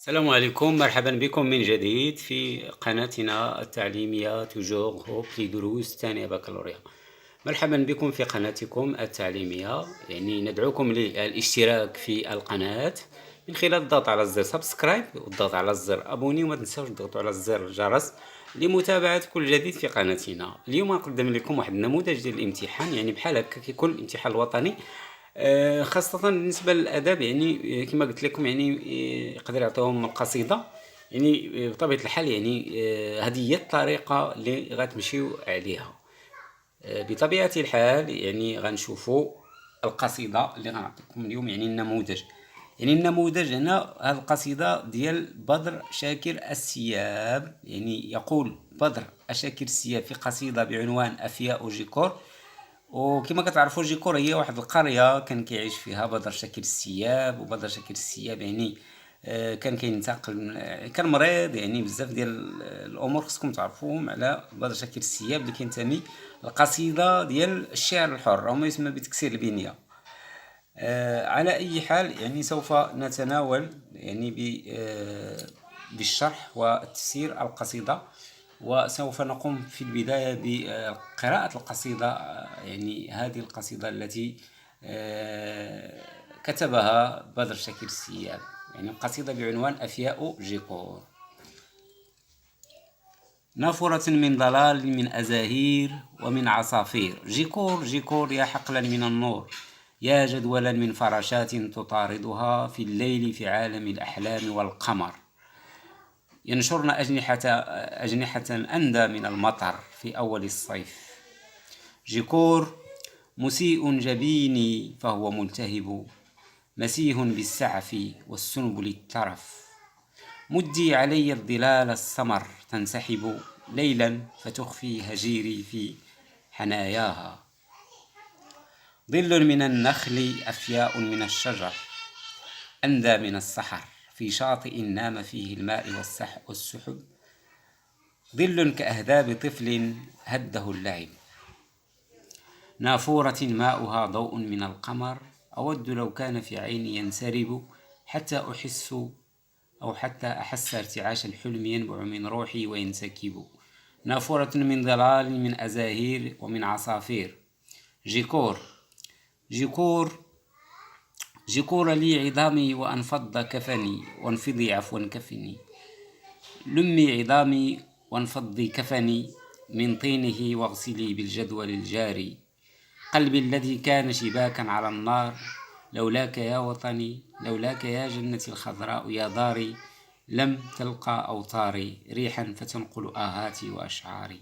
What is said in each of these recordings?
السلام عليكم، مرحبا بكم من جديد في قناتنا التعليمية توجور هوب لدروس ثانية بكالوريا. مرحبا بكم في قناتكم التعليمية، يعني ندعوكم للاشتراك في القناة من خلال الضغط على زر سبسكرايب والضغط على زر أبوني، وما تنسوش تضغطوا على زر الجرس لمتابعة كل جديد في قناتنا. اليوم نقدم لكم واحد النموذج ديال الامتحان، يعني بحال هكا كيكون الامتحان الوطني، خاصة بالنسبة للأدب. يعني كما قلت لكم، يعني يقدر يعطيهم القصيدة، يعني بطبيعة الحال. يعني هذه هي الطريقة اللي غتمشيو عليها. بطبيعة الحال يعني غنشوفوا القصيدة اللي غنعطيكم اليوم، يعني النموذج. يعني النموذج هنا هذه القصيدة ديال بدر شاكر السياب. يعني يقول بدر شاكر السياب في قصيدة بعنوان أفياء جيكور. وكما كتعرفوا جيكور هي واحد القرية كان كيعيش فيها بدر شاكر السياب. وبدر شاكر السياب يعني كان كينتقل، كان مريض، يعني بزاف ديال الامور خصكم تعرفوهم على بدر شاكر السياب، اللي كينتمي القصيدة ديال الشعر الحر او ما يسمى بتكسير البنية. على اي حال، يعني سوف نتناول يعني بالشرح وتفسير القصيدة. وسوف نقوم في البداية بقراءة القصيدة، يعني هذه القصيدة التي كتبها بدر شاكر السياب، يعني القصيدة بعنوان أفياء جيكور. نافرة من ضلال من أزاهير ومن عصافير، جيكور جيكور يا حقلا من النور، يا جدولا من فراشات تطاردها في الليل في عالم الأحلام والقمر، ينشرن أجنحة أندى من المطر في أول الصيف. جيكور مسيء جبيني فهو ملتهب، مسيه بالسعف والسنبل الترف، مدي علي الظلال السمر تنسحب ليلا فتخفي هجيري في حناياها، ظل من النخل أفياء من الشجر أندى من السحر في شاطئ نام فيه الماء والسحب، ظل كأهداب طفل هده اللعب، نافورة ماؤها ضوء من القمر، أود لو كان في عيني ينسرب حتى أحس ارتعاش الحلم ينبع من روحي وينسكب، نافورة من ضلال من أزاهير ومن عصافير. جيكور جيكور جيكور لي عظامي وأنفض كفني، وانفضي عفوا كفني، لمي عظامي وانفضي كفني من طينه واغسلي بالجدول الجاري، قلبي الذي كان شباكا على النار، لولاك يا وطني لولاك يا جنتي الخضراء يا داري، لم تلقى أوطاري ريحا فتنقل آهاتي وأشعاري.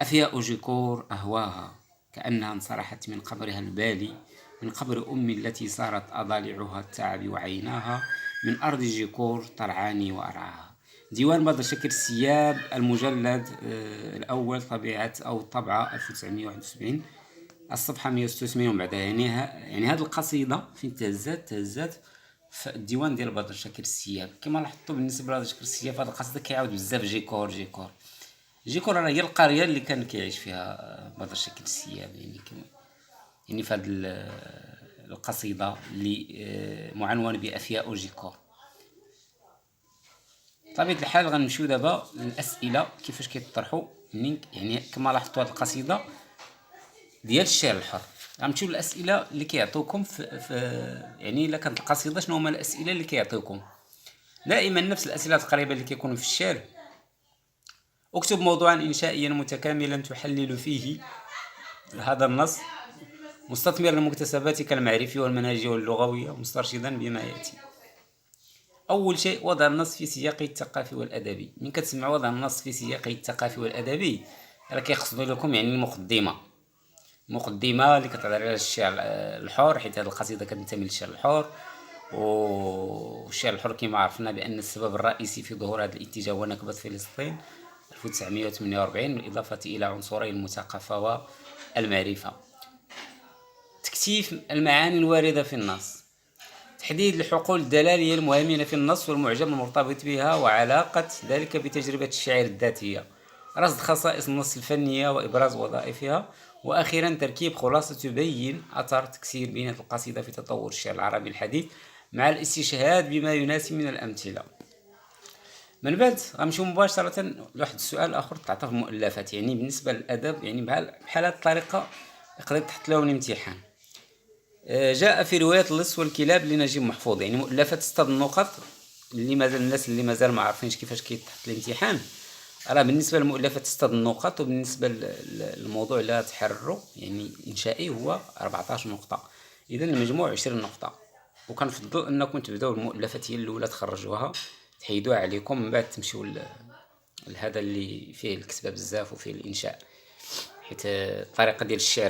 أفياء جيكور أهواها كأنها انصرحت من قبرها البالي، من قبر أمي التي صارت أضالعها التعب وعيناها، من أرض جيكور ترعاني وأرعاها. ديوان بدر شاكر السياب، المجلد الأول، طبيعة أو الطبعة 1971، الصفحة 186 ومن بعدها. يعني هذه القصيدة فين تهزات في الديوان ديال بدر شاكر السياب. كما لاحظتوا بالنسبة لبدر شاكر السياب هذه القصيدة كيعاود بزاف جيكور جيكور جيكور. راه هي القرية اللي كان كيعيش فيها بدر شاكر السياب. يعني في هذه القصيدة اللي معنونة بأفياء جيكور. طبيعة الحال غنمشيو دابا للأسئلة كيفاش كيطرحوا. يعني كما لاحظتوا هذه القصيدة ديال الشعر الحر، غنمشيو للأسئلة اللي كيعطيوكم في يعني الا كانت القصيدة شنو هما الأسئلة اللي كيعطيوكم. دائما نفس الأسئلة تقريبا اللي كيكونوا في الشعر. اكتب موضوعا إنشائيا متكاملا تحلل فيه هذا النص، مستثمرا لمكتسباتك المعرفية والمنهجية واللغوية، مسترشدا بما يأتي. أول شيء وضع النص في سياقه الثقافي والأدبي. من كتسمع وضع النص في سياقه الثقافي والأدبي راه كيقصدوا لكم يعني المقدمة اللي كتهضر على الشعر الحر، حيت هذه القصيدة كتنتمي للشعر الحر. والشعر الحر كما عرفنا بأن السبب الرئيسي في ظهور هذا الاتجاه هو نكبة فلسطين 1948، بالإضافة إلى عنصري المثقفة والمعرفة. تكثيف المعاني الواردة في النص، تحديد الحقول الدلالية المهمة في النص والمعجم المرتبط بها وعلاقة ذلك بتجربة الشاعر الذاتية، رصد خصائص النص الفنية وإبراز وظائفها. وأخيرا تركيب خلاصة تبين أثر تكسير بنية القصيدة في تطور الشعر العربي الحديث مع الاستشهاد بما يناسب من الأمثلة. من بعد غنمشيو مباشرة لواحد السؤال آخر تعطى في المؤلفات، يعني بالنسبة للأدب، يعني بحال هاد الطريقة يقدر تحط لهم الامتحان. جاء في رواية اللص والكلاب لنجيب محفوظ، يعني مؤلفات 6 النقط اللي مازال الناس اللي مازال ما عارفينش كيفاش كيتحط الامتحان. راه بالنسبة للمؤلفات 6 النقط، وبالنسبة للموضوع اللي تحرروا يعني إنشائي هو 14 نقطة، إذا المجموع 20 نقطة. وكنفضل أنكم تبداو المؤلفات هي الأولى تخرجوها، تحيدوها عليكم، من بعد تمشيو لهذا اللي فيه الكتابة بزاف وفيه الإنشاء، حيت الطريقة ديال الشعر